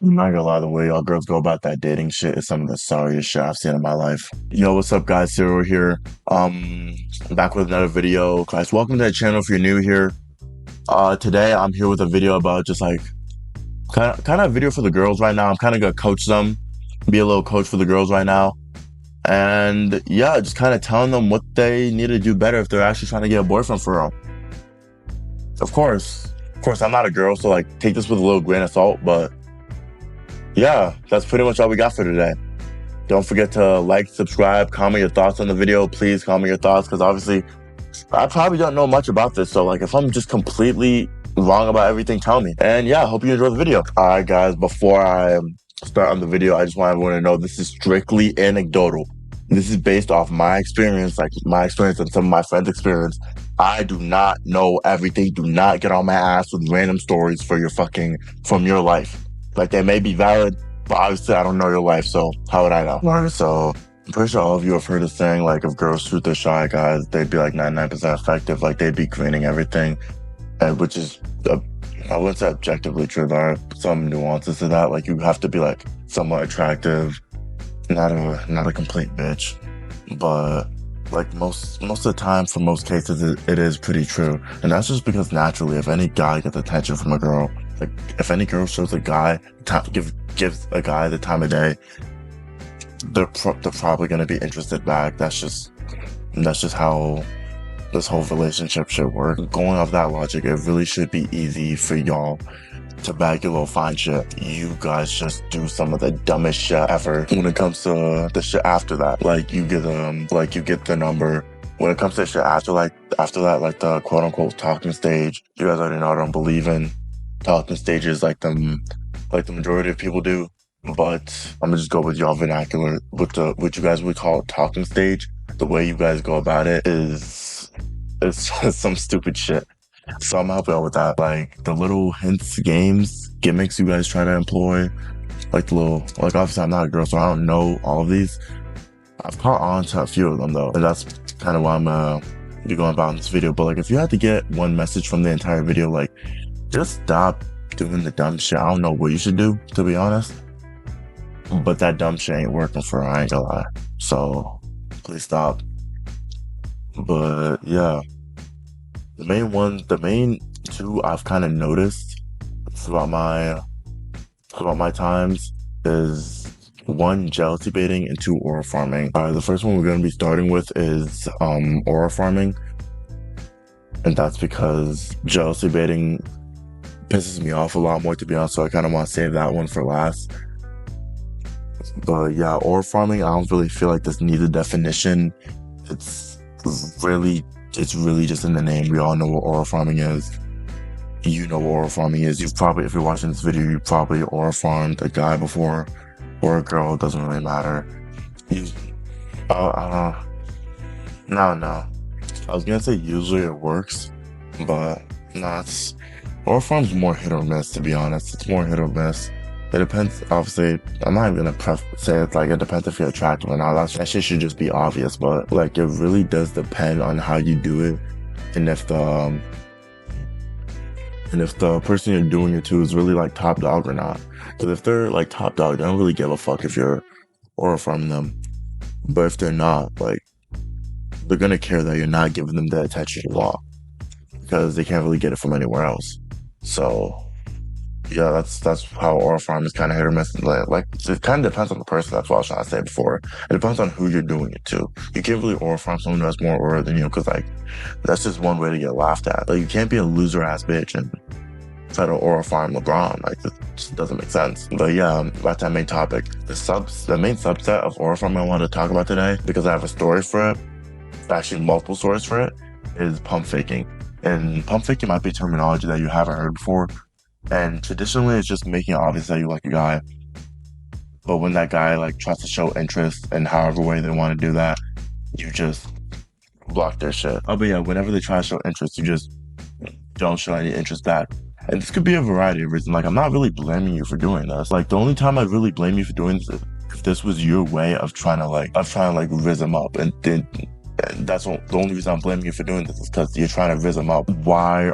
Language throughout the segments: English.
I'm not gonna lie, the way y'all girls go about that dating shit is some of the sorriest shit I've seen in my life. Yo, what's up guys? Cyril here. Back with another video. Guys, welcome to the channel if you're new here. Today I'm here with a video about just like kind of a video for the girls right now. I'm kind of gonna coach them, be a little coach for the girls right now. And yeah, just kind of telling them what they need to do better if they're actually trying to get a boyfriend for real. Of course, I'm not a girl, so like take this with a little grain of salt, but yeah, that's pretty much all we got for today. Don't forget to like, subscribe, comment your thoughts on the video. Please comment your thoughts, because obviously I probably don't know much about this. So like if I'm just completely wrong about everything, tell me. And yeah, hope you enjoy the video. All right, guys, before I start on the video, I just want everyone to know this is strictly anecdotal. This is based off my experience, like my experience and some of my friends' experience. I do not know everything. Do not get on my ass with random stories from your life. Like, they may be valid, but obviously I don't know your life, so how would I know? Right. So I'm pretty sure all of you have heard the saying, like, if girls shoot their shot, guys, they'd be like 99% effective. Like, they'd be greening everything, and which is, I wouldn't say objectively true. There are some nuances to that. Like, you have to be like somewhat attractive, not a complete bitch, but like most of the time, for most cases, it is pretty true. And that's just because naturally, if any guy gets attention from a girl, like if any girl shows a guy gives a guy the time of day, they're probably gonna be interested back. That's just how this whole relationship should work. Going off that logic, it really should be easy for y'all to bag your little fine shit. You guys just do some of the dumbest shit ever when it comes to the shit after that. Like you get the number. When it comes to shit after that, like the quote unquote talking stage, you guys already know I don't believe in talking stages like the majority of people do. But I'm gonna just go with y'all vernacular with what you guys would call talking stage. The way you guys go about it is just some stupid shit. So I'm helping out with that. Like the little hints, games, gimmicks you guys try to employ. Like obviously I'm not a girl, so I don't know all of these. I've caught on to a few of them though. And that's kind of why I'm be going about in this video. But like if you had to get one message from the entire video, like just stop doing the dumb shit. I don't know what you should do, to be honest. But that dumb shit ain't working for her, I ain't gonna lie. So please stop. But yeah. The main two I've kind of noticed throughout my times is one, jealousy baiting, and two, aura farming. The first one we're going to be starting with is aura farming, and that's because jealousy baiting pisses me off a lot more, to be honest. So I kind of want to save that one for last. But yeah, aura farming, I don't really feel like this needs a definition. It's really just in the name. We all know what aura farming is. You know what aura farming is. You've probably, if you're watching this video, you probably aura farmed a guy before, or a girl. It doesn't really matter. No. I was gonna say usually it works, but nah. Aura farm's more hit or miss, to be honest. It's more hit or miss. It depends, obviously. I'm not even gonna say it's like it depends if you're attractive or not. That shit should just be obvious, but like it really does depend on how you do it, and if the person you're doing it to is really like top dog or not. Because if they're like top dog, they don't really give a fuck if you're aura farming them. But if they're not, like they're gonna care that you're not giving them the attention you want, because they can't really get it from anywhere else. So yeah, that's how aura farm is kind of hit or miss. Like it kind of depends on the person. That's what I was trying to say before. It depends on who you're doing it to. You can't really aura farm someone who has more aura than you, because like that's just one way to get laughed at. Like you can't be a loser ass bitch and try to aura farm LeBron. Like it just doesn't make sense. But yeah, back to that main topic. The main subset of aura farming I wanted to talk about today, because I have a story for it, actually multiple stories for it, is pump faking. And pump faking might be terminology that you haven't heard before. And traditionally, it's just making it obvious that you like a guy. But when that guy like tries to show interest in however way they want to do that, you just block their shit. Oh, but yeah, whenever they try to show interest, you just don't show any interest back. And this could be a variety of reasons. Like, I'm not really blaming you for doing this. Like, the only time I'd really blame you for doing this is if this was your way of trying to rizz them up. And that's the only reason I'm blaming you for doing this is because you're trying to rizz them up. Why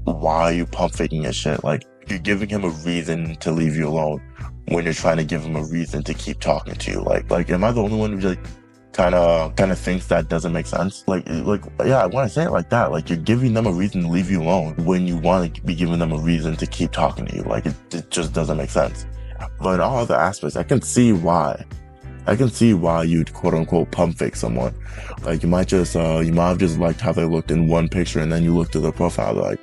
are you pump faking his shit? Like, you're giving him a reason to leave you alone. when you're trying to give them a reason to keep talking to you. Like, am I the only one who like kind of thinks that doesn't make sense? Like, yeah, when I say it like that, like you're giving them a reason to leave you alone when you want to be giving them a reason to keep talking to you. Like, it just doesn't make sense. But in all other aspects, I can see why. I can see why you'd quote unquote pump fake someone. Like, you might have just liked how they looked in one picture, and then you look to their profile, like,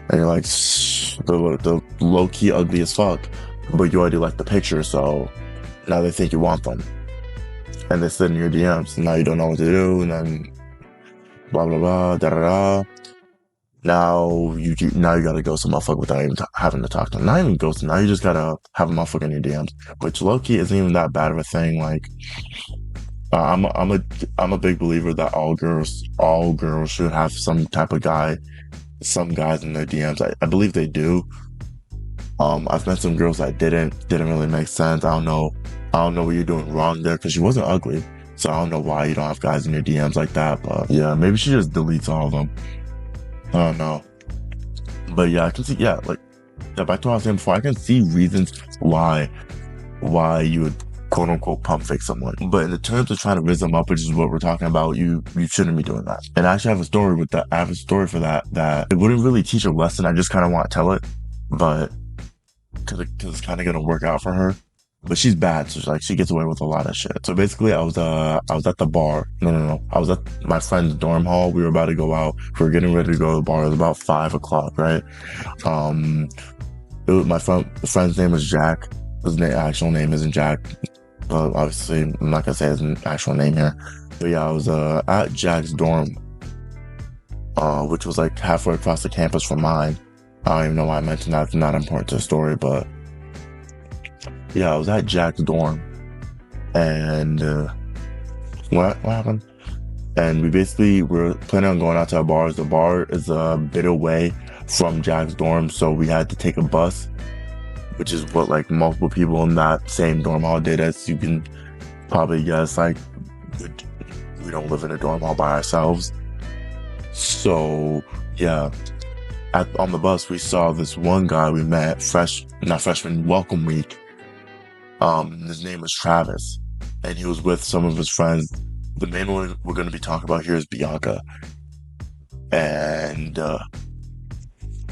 and you're like, the low key ugly as fuck, but you already like the picture, so now they think you want them, and they sit in your DMs, and now you don't know what to do, and then blah blah blah, da da da. Now you gotta ghost a motherfucker without even having to talk to them. Not even ghost them. Now you just gotta have a motherfucker in your DMs, which low key isn't even that bad of a thing. Like, I'm a big believer that all girls should have some type of guy, some guys in their DMs. I believe they do. I've met some girls that didn't really make sense. I don't know what you're doing wrong there, because she wasn't ugly. So I don't know why you don't have guys in your DMs like that. But yeah, maybe she just deletes all of them. I don't know. But yeah, I can see, back to what I was saying before, I can see reasons why you would quote unquote pump fake someone. But in the terms of trying to rizz them up, which is what we're talking about, you shouldn't be doing that. And I actually have a story with that. I have a story for that it wouldn't really teach a lesson. I just kind of want to tell it, but because it's kind of going to work out for her. But she's bad, so she gets away with a lot of shit. So basically, I was at the bar. No. I was at my friend's dorm hall. We were about to go out. We were getting ready to go to the bar. It was about 5 o'clock, right? My friend's name was Jack. His actual name isn't Jack, but obviously I'm not gonna say his actual name here. But yeah, I was at Jack's dorm, which was like halfway across the campus from mine. I don't even know why I mentioned that. It's not important to the story, but yeah, I was at Jack's dorm, and what happened? And we were planning on going out to our bars. The bar is a bit away from Jack's dorm, so we had to take a bus, which is what like multiple people in that same dorm hall did. As you can probably guess, like, we don't live in a dorm hall by ourselves. So yeah, on the bus we saw this one guy we met welcome week. His name was Travis, and he was with some of his friends. The main one we're going to be talking about here is Bianca. And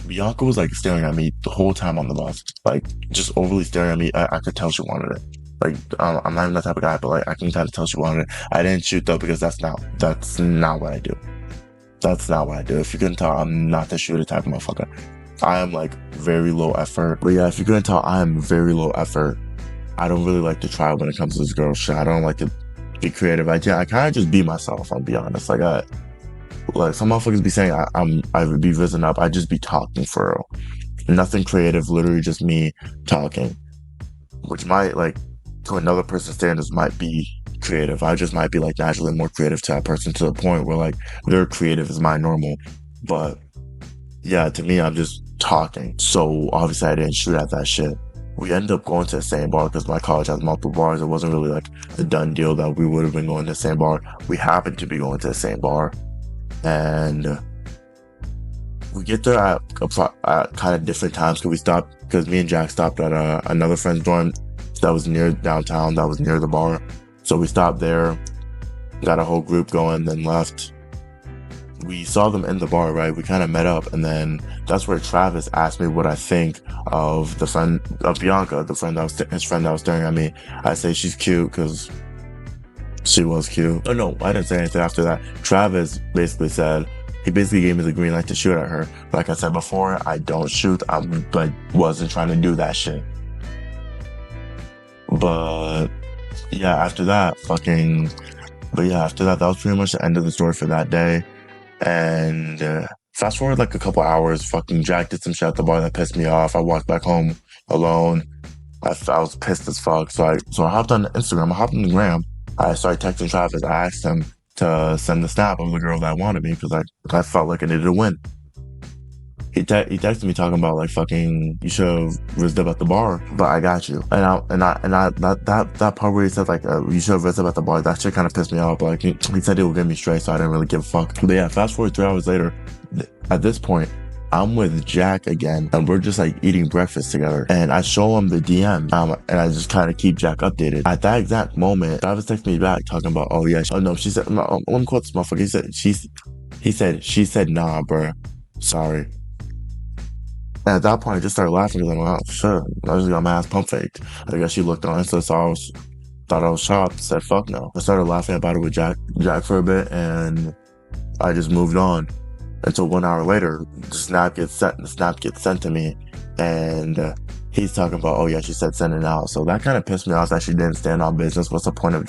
Bianca was like staring at me the whole time on the bus, like just overly staring at me. I could tell she wanted it. Like, I'm not even that type of guy, but like I can kind of tell she wanted it. I didn't shoot though, because that's not what I do. That's not what I do. If you couldn't tell, I'm not the shooter type of motherfucker. I am like very low effort. But yeah, if you couldn't tell, I am very low effort. I don't really like to try when it comes to this girl shit. I don't like to be creative. I kind of just be myself, I'll be honest. Like some motherfuckers be saying I would be rizzing up. I just be talking for real. Nothing creative, literally just me talking. Which might, like, to another person's standards might be creative. I just might be like naturally more creative to that person, to the point where like their creative is my normal. But yeah, to me, I'm just talking. So obviously I didn't shoot at that shit. We ended up going to the same bar because my college has multiple bars. It wasn't really like a done deal that we would have been going to the same bar. We happened to be going to the same bar, and we get there at kind of different times, because me and Jack stopped at another friend's dorm that was near downtown, that was near the bar. So we stopped there, got a whole group going, then left. We saw them in the bar, right? We kind of met up, and then that's where Travis asked me what I think of the friend of Bianca, his friend that was staring at me. I say she's cute because she was cute. Oh no, I didn't say anything after that. Travis basically gave me the green light to shoot at her. Like I said before, I don't shoot. But wasn't trying to do that shit. But yeah, after that, that was pretty much the end of the story for that day. And fast forward like a couple hours, fucking Jack did some shit at the bar that pissed me off. I walked back home alone. I was pissed as fuck. So I hopped on Instagram. I hopped on the gram. I started texting Travis. I asked him to send the snap of the girl that wanted me, because I felt like I needed to win. He texted me talking about like, fucking, you should have rizzed up at the bar, but I got you. That part where he said like, you should have rizzed up at the bar, that shit kind of pissed me off. But like, he said he would get me straight, so I didn't really give a fuck. But yeah, fast forward 3 hours later, at this point, I'm with Jack again, and we're just like eating breakfast together. And I show him the DM, and I just kind of keep Jack updated. At that exact moment, Travis texted me back talking about, oh yeah, oh no, she said, no, let me quote this motherfucker. She said, nah, bro, sorry. And at that point, I just started laughing because I'm like, oh shit, I just got my ass pump faked. I guess she looked on Insta, so thought I was shocked, said fuck no. I started laughing about it with Jack for a bit, and I just moved on. Until 1 hour later, the snap gets sent to me, and he's talking about, oh yeah, she said send it out. So that kind of pissed me off that she didn't stand on business. What's the point of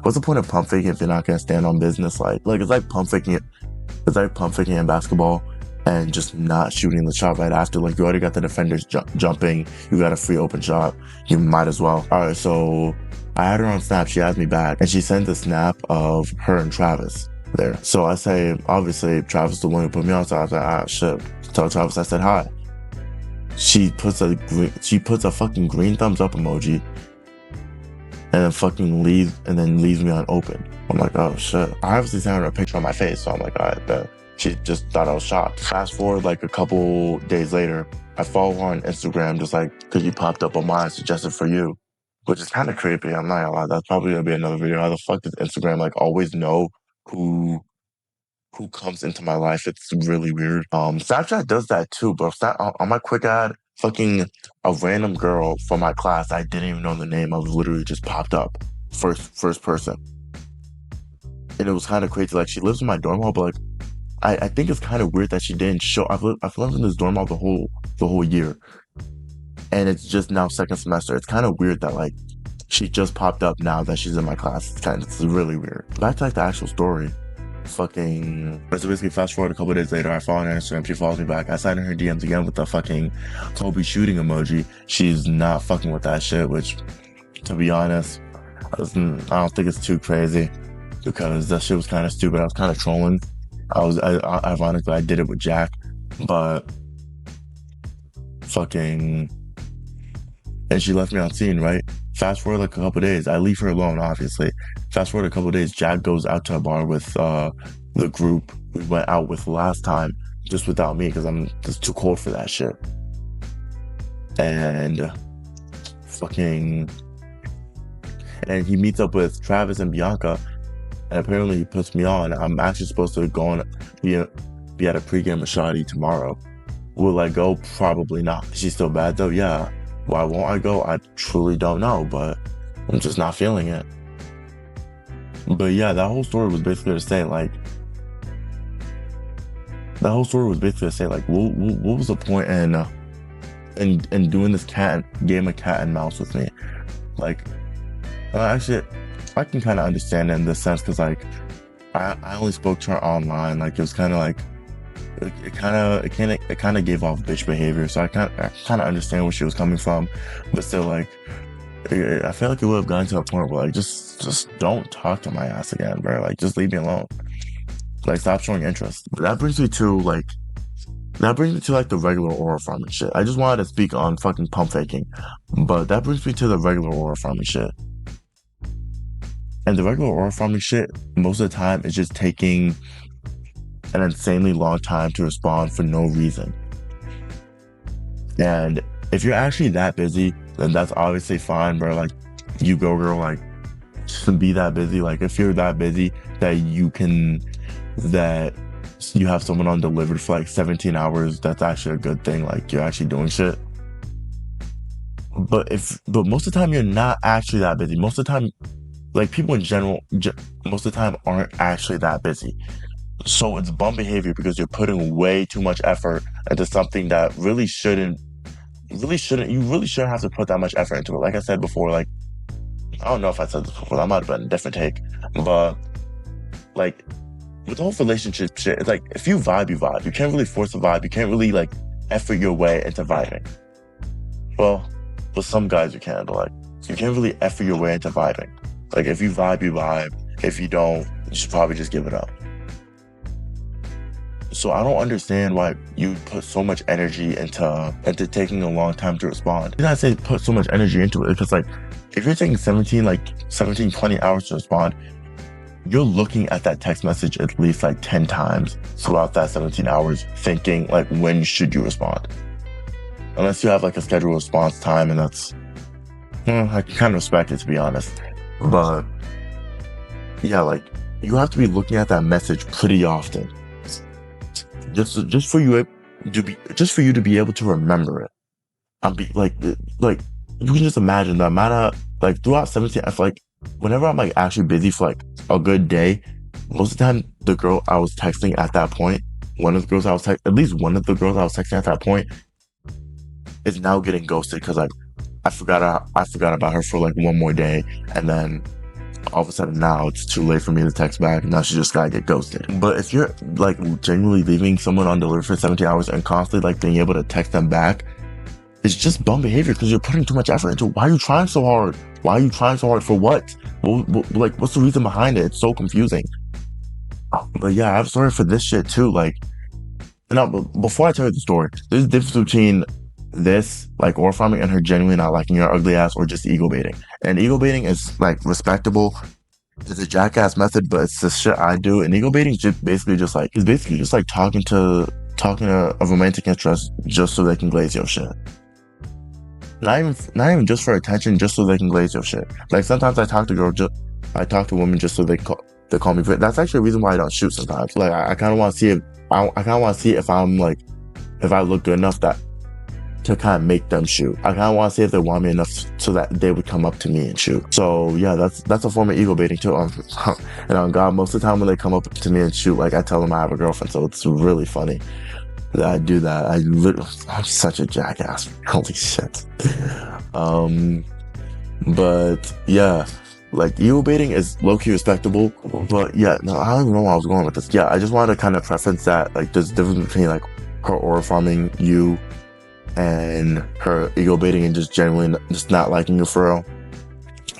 what's the point of pump faking if you're not gonna stand on business? Like it's like pump faking in basketball and just not shooting the shot right after. Like, you already got the defenders jumping, you got a free open shot, you might as well. All right, so I had her on Snap, she asked me back, and she sent a snap of her and Travis there. So I say, obviously, Travis is the one who put me on, so I was like, ah, shit. Tell Travis I said hi. She puts a fucking green thumbs up emoji, and then leaves me unopened. I'm like, oh shit. I obviously sent her a picture of my face, so I'm like, alright, bet. She just thought I was shocked. Fast forward like a couple days later, I follow her on Instagram just like because you popped up on mine, suggested for you, which is kind of creepy. I'm not gonna lie. That's probably gonna be another video. How the fuck does Instagram like always know who comes into my life? It's really weird. Snapchat does that too, but on my quick ad, fucking a random girl from my class, I didn't even know the name. I was literally just popped up, first person, and it was kind of crazy. Like, she lives in my dorm hall, but like, I think it's kind of weird that she didn't show. I've lived in this dorm hall the whole year, and it's just now second semester. It's kind of weird that like she just popped up now that she's in my class. It's really weird. Back to like the actual story. So basically, fast forward a couple days later, I follow her on Instagram, she follows me back. I slide in her DMs again with the fucking Kobe shooting emoji. She's not fucking with that shit, which, to be honest, I don't think it's too crazy, because that shit was kind of stupid. I was kind of trolling. Ironically, I did it with Jack, but fucking, and she left me on scene, right? Fast forward like a couple days, I leave her alone, obviously. Fast forward a couple days, Jack goes out to a bar with the group we went out with last time, just without me, because I'm just too cold for that shit. And he meets up with Travis and Bianca, and apparently he puts me on. I'm actually supposed to go on, be at a pregame with Shawty tomorrow. Will I go? Probably not. Is she still bad though? Yeah. Why won't I go? I truly don't know, but I'm just not feeling it. But yeah, that whole story was basically to say like, what was the point in doing this game of cat and mouse with me? Like, actually, I can kind of understand it in this sense, because like I only spoke to her online. Like, it was kind of like it kind of gave off bitch behavior, so I kind of understand where she was coming from, but still, like, I feel like it would have gotten to a point where like just don't talk to my ass again, bro. Like, just leave me alone. Like, stop showing interest. But that brings me to like the regular aura farming shit. I just wanted to speak on fucking pump faking, but that brings me to the regular aura farming shit. And the regular aura farming shit, most of the time, is just taking an insanely long time to respond for no reason. And if you're actually that busy, then that's obviously fine, bro. Like, you go, girl. Like, to be that busy. Like, if you're that busy that you have someone on delivered for like 17 hours, that's actually a good thing. Like, you're actually doing shit. But most of the time, you're not actually that busy. Most of the time, like, people in general, most of the time aren't actually that busy. So it's bum behavior, because you're putting way too much effort into something that you really shouldn't have to put that much effort into it. Like I said before, like, I don't know if I said this before, that might have been a different take, but like, with the whole relationship shit, it's like, if you vibe, you vibe. You can't really force a vibe. You can't really like effort your way into vibing. Well, with some guys you can, but like, you can't really effort your way into vibing. Like, if you vibe, you vibe. If you don't, you should probably just give it up. So I don't understand why you put so much energy into taking a long time to respond. The reason I say put so much energy into it, because like, if you're taking 17, 20 hours to respond, you're looking at that text message at least like 10 times throughout that 17 hours, thinking like, when should you respond? Unless you have like a scheduled response time, and that's, I can kind of respect it, to be honest. But yeah, like, you have to be looking at that message pretty often, just for you to be able to remember it. I'm be like you can just imagine the amount of, like, throughout 17, I feel like whenever I'm like actually busy for like a good day, most of the time the girl I was texting at that point, at least one of the girls I was texting at that point is now getting ghosted because like I forgot about her for like one more day, and then all of a sudden now it's too late for me to text back. Now she just gotta get ghosted. But if you're like genuinely leaving someone on delivery for 17 hours and constantly like being able to text them back, it's just bum behavior because you're putting too much effort into it. Why are you trying so hard? Why are you trying so hard for what? Like, what's the reason behind it? It's so confusing. But yeah, I have a story for this shit too. Like, now, before I tell you the story, there's a difference between this, like, or farming, and her genuinely not liking your ugly ass, or just ego baiting. And ego baiting is like respectable. It's a jackass method, but it's the shit I do. And ego baiting is basically just like talking to a romantic interest just so they can glaze your shit. Not even just for attention, just so they can glaze your shit. Like, sometimes I talk to women just so they call me. That's actually a reason why I don't shoot sometimes. Like, I kind of want to see if I'm like, if I look good enough to kind of make them shoot. I kind of want to see if they want me enough so that they would come up to me and shoot. So yeah, that's a form of ego baiting too. And on God, most of the time when they come up to me and shoot, like, I tell them I have a girlfriend. So it's really funny that I do that. I'm such a jackass. Holy shit. But yeah, like, ego baiting is low-key respectable. But yeah, no, I don't even know where I was going with this. Yeah, I just wanted to kind of preference that, like, there's a difference between like her aura farming you and her ego baiting and just genuinely just not liking you for real.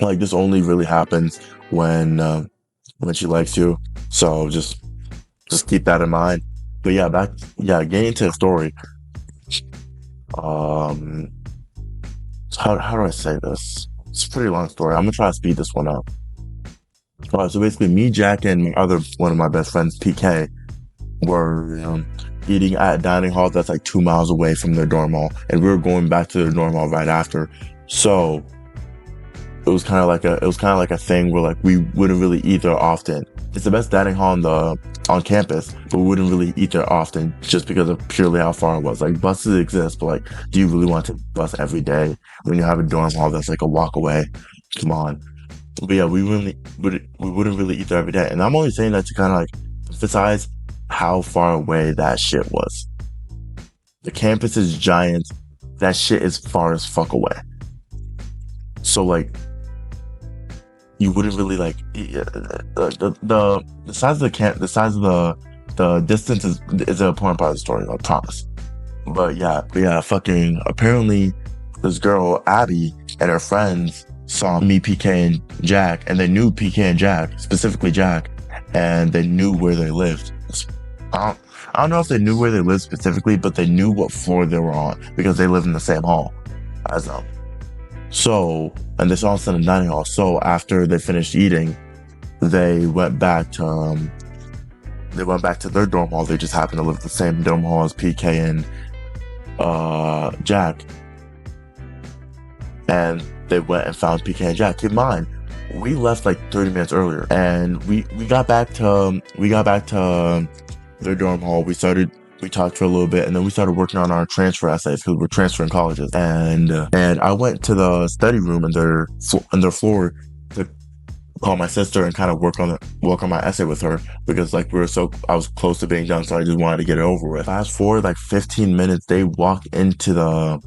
Like, this only really happens when she likes you. So just keep that in mind. But yeah, getting into the story. How do I say this? It's a pretty long story. I'm gonna try to speed this one up. All right, so basically, me, Jack, and one of my best friends, PK, were eating at a dining hall that's like 2 miles away from their dorm hall, and we were going back to their dorm hall right after. So it was kind of like a thing where, like, we wouldn't really eat there often. It's the best dining hall on campus, but we wouldn't really eat there often just because of purely how far it was. Like, buses exist, but like, do you really want to bus every day when you have a dorm hall that's like a walk away? Come on. But yeah, we wouldn't really eat there every day. And I'm only saying that to kind of like emphasize how far away that shit was. The campus is giant. That shit is far as fuck away. So like, you wouldn't really like the size of the distance is an important part of the story, I promise. But yeah, fucking apparently this girl Abby and her friends saw me, PK, and Jack, and they knew PK and Jack, specifically Jack, and they knew where they lived. I don't know if they knew where they lived specifically, but they knew what floor they were on because they lived in the same hall as them. So, and they saw us in the dining hall. So after they finished eating, they went back to their dorm hall. They just happened to live in the same dorm hall as PK and Jack. And they went and found PK and Jack. Keep in mind, we left like 30 minutes earlier, and we got back to their dorm hall. We talked for a little bit, and then we started working on our transfer essays because we're transferring colleges. And I went to the study room in their floor to call my sister and kind of work on my essay with her because like I was close to being done, so I just wanted to get it over with. Fast forward like 15 minutes, they walk into the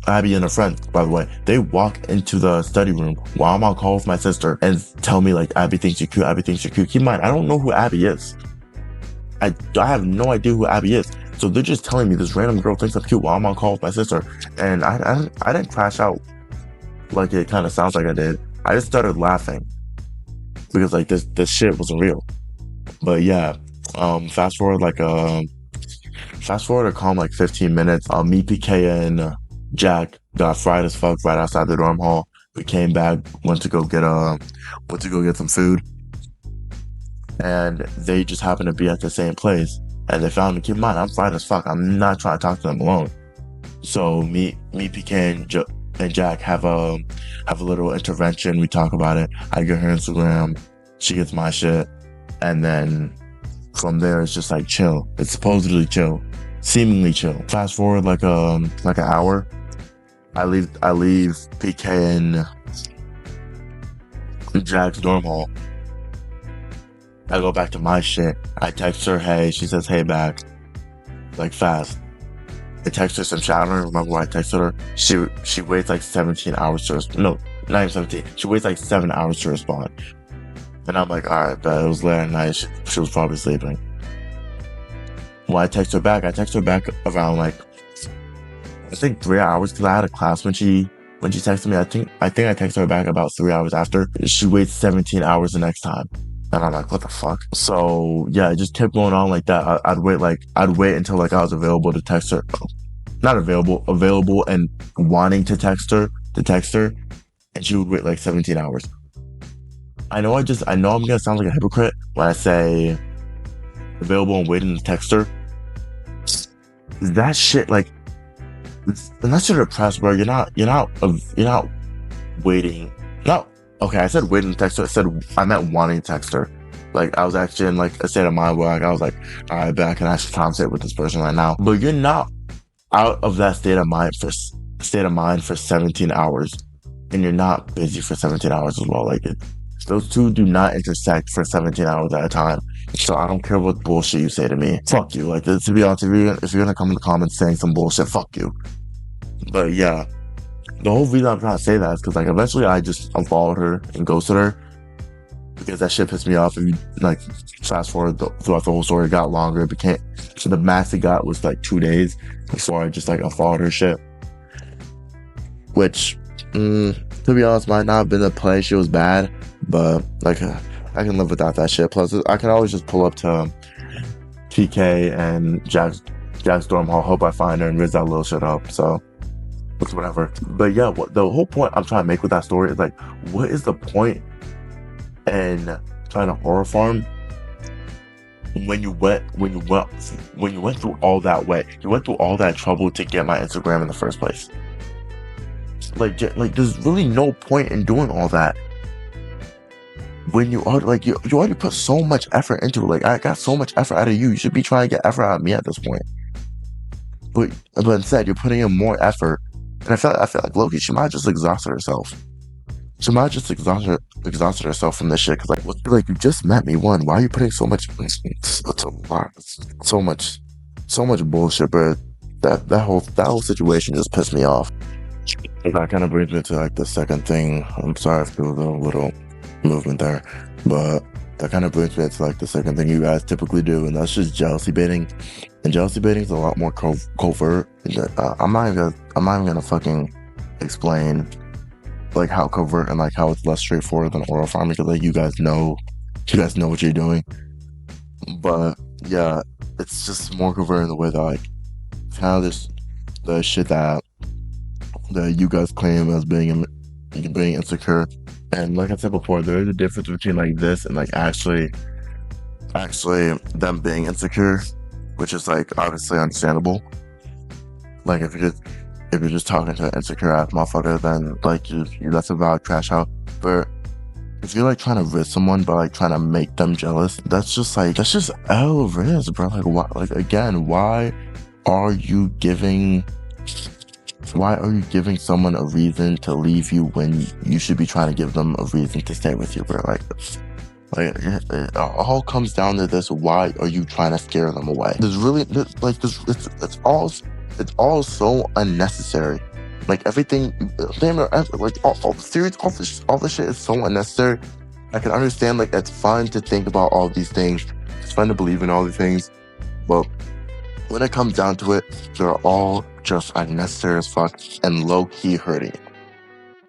Abby and her friends, by the way, they walk into the study room while I'm on call with my sister and tell me like, Abby thinks you're cute. Keep in mind, I don't know who Abby is. I have no idea who Abby is. So they're just telling me this random girl thinks I'm cute while I'm on call with my sister. And I didn't crash out like it kind of sounds like I did. I just started laughing because like this shit wasn't real. But yeah, fast forward a calm like 15 minutes. Me, PK, and Jack got fried as fuck right outside the dorm hall. We came back, went to go get some food, and they just happened to be at the same place. And they found me. Keep in mind, I'm fine as fuck. I'm not trying to talk to them alone. So me, PK, and Jack have a little intervention. We talk about it. I get her Instagram, she gets my shit, and then from there it's just like chill. It's supposedly chill, seemingly chill. Fast forward like an hour. I leave PK and Jack's dorm hall. I go back to my shit. I text her, hey. She says, hey back. Like fast. I text her some shit. I don't remember why I texted her. She waits like 17 hours to respond. No, not even 17. She waits like 7 hours to respond. And I'm like, alright, but it was late at night. She was probably sleeping. When I text her back around like, I think 3 hours, because I had a class when she texted me. I think I texted her back about 3 hours after. She waits 17 hours the next time. And I'm like, what the fuck? So yeah, it just kept going on like that. I'd wait until like I was available to text her. Not available and wanting to text her, and she would wait like 17 hours. I know I'm gonna sound like a hypocrite when I say available and waiting to text her. That shit, like, unless you're depressed, bro, you're not waiting. No, okay, I said waiting to text her. I meant wanting to text her. Like, I was actually in like a state of mind where like, I was like, all right, bet I can actually conversate with this person right now. But you're not out of that state of mind for 17 hours, and you're not busy for 17 hours as well. Like, those two do not intersect for 17 hours at a time. So I don't care what bullshit you say to me. Fuck you. Like, to be honest, if you're gonna come in the comments saying some bullshit, fuck you. But yeah, the whole reason I'm trying to say that is because like eventually I just unfollowed her and ghosted her because that shit pissed me off. If you like fast forward throughout the whole story, it got longer. It became, so the max it got was like 2 days before I just like unfollowed her shit. Which, to be honest, might not have been the play. She was bad, but like I can live without that shit. Plus, I can always just pull up to TK and Jack's dorm hall. Hope I find her and rizz that little shit up. So it's whatever. But yeah, the whole point I'm trying to make with that story is like, what is the point in trying to horror farm when you went through all that way? You went through all that trouble to get my Instagram in the first place. Like there's really no point in doing all that when you are like you already put so much effort into it. Like, I got so much effort out of you. You should be trying to get effort out of me at this point. But instead, you're putting in more effort. And I feel like Loki, she might have just exhausted herself. She might have just exhausted herself from this shit. Cause like you just met me. Why are you putting so much? It's a lot. So much bullshit. But that whole situation just pissed me off. That kind of brings me to like the second thing. I'm sorry if there was a little movement there, but that kind of brings me to like the second thing you guys typically do, and that's just jealousy baiting. And jealousy baiting is a lot more covert. I'm not even gonna fucking explain like how covert and like how it's less straightforward than oral farming, because like you guys know what you're doing. But yeah, it's just more covert in the way that like kind of the shit that you guys claim as being insecure. And like I said before, there is a difference between like this and like actually them being insecure, which is like obviously understandable. Like if you're just talking to an insecure ass motherfucker, then like that's a valid crash out. But if you're like trying to rizz someone by like trying to make them jealous, that's just rizz, bro. Like why? Like again, why are you giving someone a reason to leave you when you should be trying to give them a reason to stay with you, bro? Like it all comes down to this: why are you trying to scare them away? It's all so unnecessary. Like everything, like all the series, all the shit is so unnecessary. I can understand like it's fun to think about all these things, it's fun to believe in all these things, but when it comes down to it, they're all just unnecessary as fuck and low-key hurting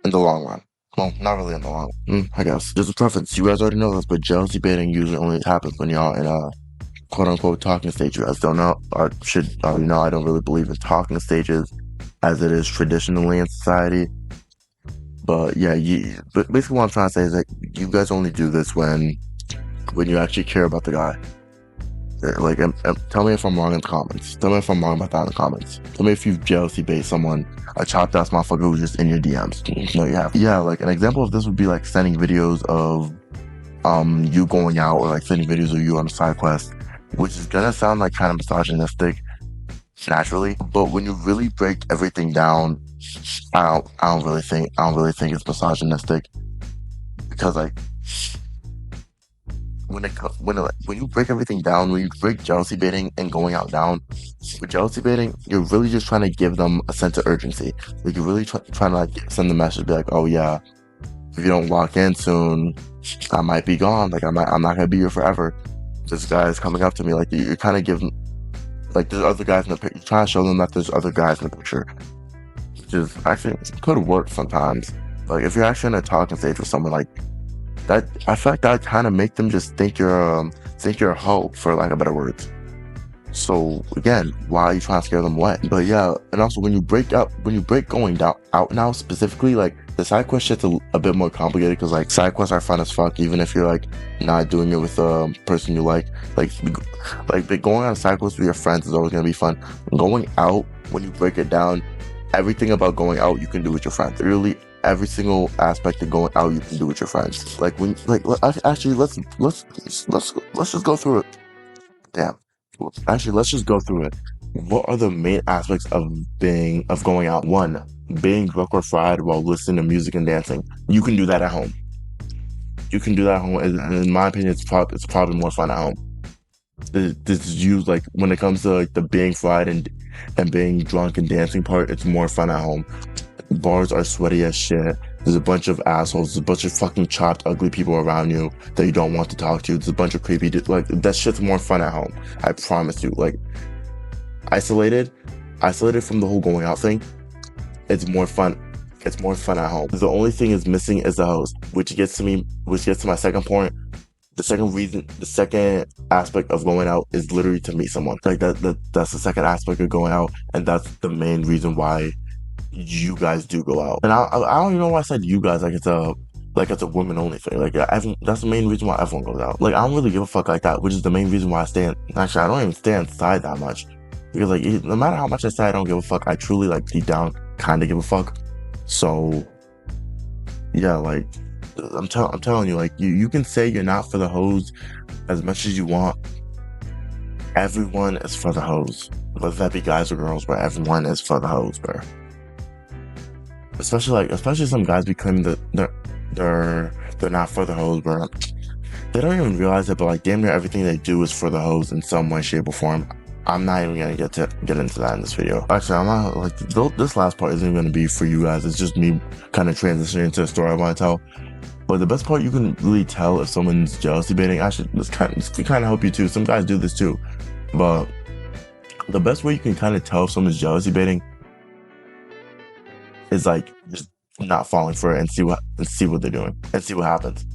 in the long run. Well, not really in the long run, I guess. There's a preference. You guys already know this, but jealousy baiting usually only happens when y'all in a quote-unquote talking stage. You guys don't know, or should already know, I don't really believe in talking stages as it is traditionally in society. But yeah, but basically what I'm trying to say is that you guys only do this when you actually care about the guy. Like, tell me if I'm wrong in the comments. Tell me if I'm wrong about that in the comments. Tell me if you've jealousy based someone, a chopped ass motherfucker who's just in your DMs. No, you have. Yeah, like an example of this would be like sending videos of you going out, or like sending videos of you on a side quest, which is gonna sound like kind of misogynistic naturally, but when you really break everything down, I don't really think it's misogynistic, because like when you break everything down, when you break jealousy baiting and going out down, with jealousy baiting, you're really just trying to give them a sense of urgency. Like you're really trying to like send the message, be like, oh yeah, if you don't lock in soon, I might be gone. Like I'm not gonna be here forever. This guy is coming up to me. Like you're kind of giving, like there's other guys in the picture. You're trying to show them that there's other guys in the picture, which is actually could work sometimes. Like if you're actually in a talking stage with someone like that, I feel like that kind of make them just think you're a hoe, for lack of better words. So again, why are you trying to scare them away? But yeah, and also when you break going down out now, specifically like the side quest shit's a bit more complicated, because like side quests are fun as fuck, even if you're like not doing it with a person you like going on a side quest with your friends is always gonna be fun. Going out, when you break it down, everything about going out you can do with your friends. Really, every single aspect of going out you can do with your friends. Like when actually let's just go through it. Damn. Actually, let's just go through it. What are the main aspects of going out? One, being drunk or fried while listening to music and dancing. You can do that at home. You can do that at home, and in my opinion, it's probably more fun at home. This is used, like when it comes to like the being fried and being drunk and dancing part, it's more fun at home. Bars are sweaty as shit. There's a bunch of assholes. There's a bunch of fucking chopped, ugly people around you that you don't want to talk to. There's a bunch of creepy, like that shit's more fun at home. I promise you. Like isolated from the whole going out thing, it's more fun. It's more fun at home. The only thing is missing is the host, which gets to my second point. The second aspect of going out is literally to meet someone. Like that's the second aspect of going out, and that's the main reason why you guys do go out. And I don't even know why I said you guys, like it's a women only thing. Like that's the main reason why everyone goes out. Like I don't really give a fuck like that, which is the main reason why I don't even stay inside that much, because like no matter how much I say I don't give a fuck, I truly like deep down kind of give a fuck. So yeah, like I'm telling you, like you can say you're not for the hoes as much as you want. Everyone is for the hoes, whether that be guys or girls, but everyone is for the hoes, bro. Especially some guys be claiming that they're not for the hoes, bro. They don't even realize it, but like damn near everything they do is for the hoes in some way, shape, or form. I'm not even gonna get into that in this video. Actually, I'm not, like, this last part isn't gonna be for you guys. It's just me kind of transitioning into a story I want to tell. But the best part you can really tell if someone's jealousy baiting, actually, this can kind of help you too. Some guys do this too, but the best way you can kind of tell if someone's jealousy baiting is like just not falling for it and see what they're doing and see what happens.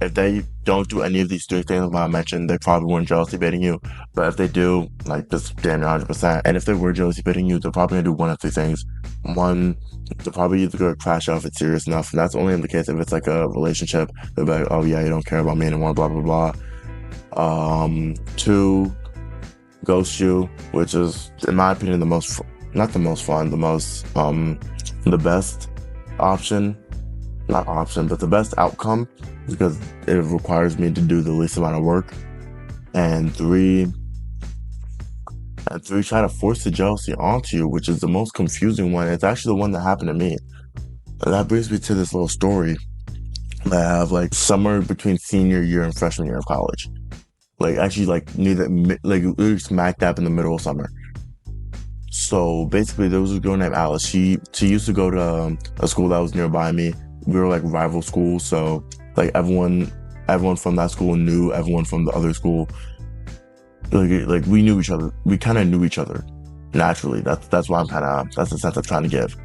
If they don't do any of these three things that I mentioned, they probably weren't jealousy baiting you. But if they do, like this damn 100%. And if they were jealousy baiting you, they're probably gonna do one of three things. One, they're probably either gonna crash out if it's serious enough, and that's only in the case if it's like a relationship. They'll be like, oh yeah, you don't care about me anymore, blah blah blah. Two, ghost you, which is in my opinion the best option. Not option, but the best outcome, because it requires me to do the least amount of work. And three, try to force the jealousy onto you, which is the most confusing one. It's actually the one that happened to me. And that brings me to this little story that I have, like summer between senior year and freshman year of college. Like actually, like literally smack dab in the middle of summer. So basically, there was a girl named Alice. She used to go to a school that was nearby me. We were like rival schools, so like everyone from that school knew everyone from the other school. Like we knew each other. We kind of knew each other naturally. That's why that's the sense I'm trying to give.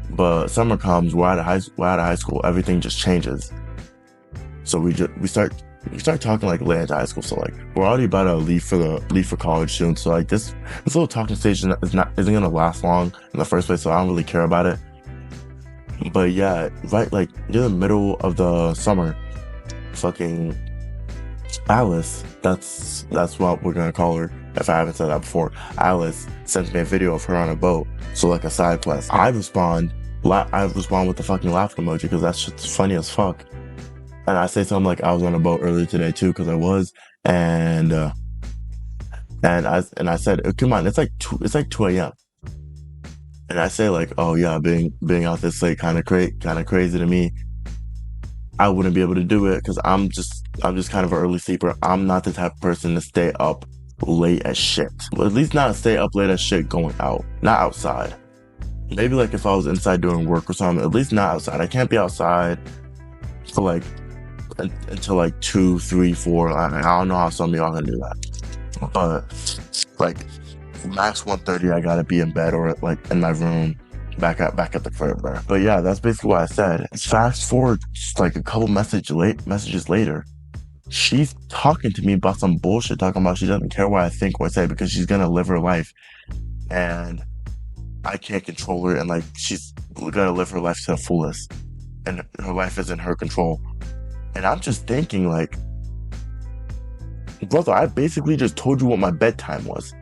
But summer comes, we're out of high school. Everything just changes. So we start talking like late into high school. So like we're already about to leave for college soon. So like this little talking stage isn't gonna last long in the first place. So I don't really care about it. But yeah, right, like near the middle of the summer, fucking Alice, that's what we're gonna call her if I haven't said that before. Alice sends me a video of her on a boat, so like a side quest. I respond with the fucking laughing emoji because that's just funny as fuck. And I say something like I was on a boat earlier today too, because I was, and I said, come on, it's like 2 a.m. And I say like, oh yeah, being out this late kind of crazy to me. I wouldn't be able to do it because I'm just kind of an early sleeper. I'm not the type of person to stay up late as shit. Well, at least not stay up late as shit going out, not outside. Maybe like if I was inside doing work or something, at least not outside. I can't be outside for like until like 2, 3, 4. I don't know how some of y'all can do that, but like max 1:30, I gotta be in bed or like in my room. Back at the crib, bro. But yeah, that's basically what I said. Fast forward just like a couple messages later, she's talking to me about some bullshit, talking about she doesn't care what I think or say because she's gonna live her life, and I can't control her, and like she's gonna live her life to the fullest, and her life is in her control. And I'm just thinking, like, brother, I basically just told you what my bedtime was.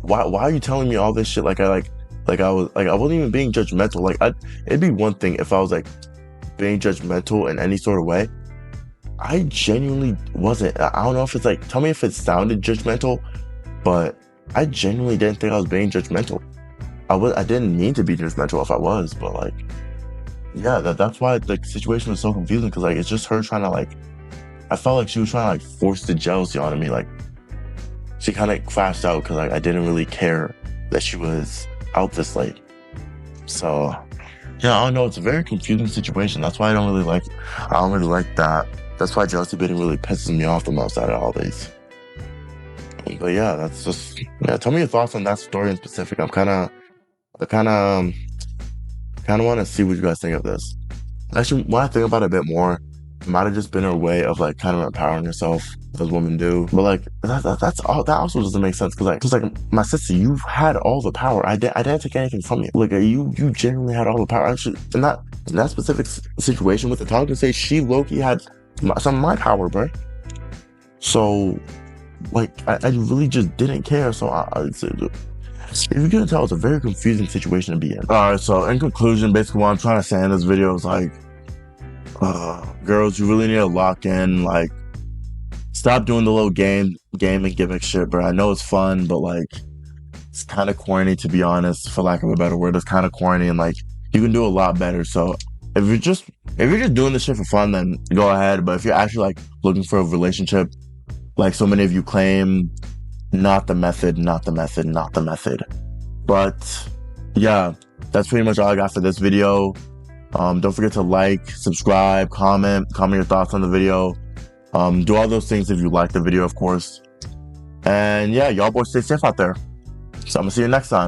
Why are you telling me all this shit? I wasn't even being judgmental. Like, it'd be one thing if I was like being judgmental in any sort of way. I genuinely wasn't. I don't know if it's like, tell me if it sounded judgmental, but I genuinely didn't think I was being judgmental. I didn't mean to be judgmental if I was, but like, yeah, that's why the situation was so confusing, because like it's just her trying to like, I felt like she was trying to like force the jealousy onto me. Like, she kind of crashed out because like I didn't really care that she was out this late. So yeah, I don't know, it's a very confusing situation. That's why I don't really like that. That's why jealousy bidding really pisses me off the most out of all these. But yeah, that's just, yeah, tell me your thoughts on that story in specific. I kind of want to see what you guys think of this. Actually, when I think about it a bit more, it might have just been her way of like kind of empowering herself, as women do. But like that's all. That also doesn't make sense, because like my sister, you had all the power. I didn't take anything from you. Like you genuinely had all the power. Actually, in that specific situation with the talk, to say she low-key had some of my power, bro. So like I really just didn't care. So if you couldn't tell, it's a very confusing situation to be in. All right, so in conclusion, basically what I'm trying to say in this video is like, girls, you really need to lock in. Like, stop doing the little game and gimmick shit, bro. I know it's fun, but like, it's kind of corny, to be honest, for lack of a better word. It's kind of corny, and like, you can do a lot better. So if you're just doing this shit for fun, then go ahead. But if you're actually like looking for a relationship, like so many of you claim, not the method. But yeah, that's pretty much all I got for this video. Don't forget to like, subscribe, comment your thoughts on the video. Do all those things if you like the video, of course. And yeah, y'all boys stay safe out there. So I'm gonna see you next time.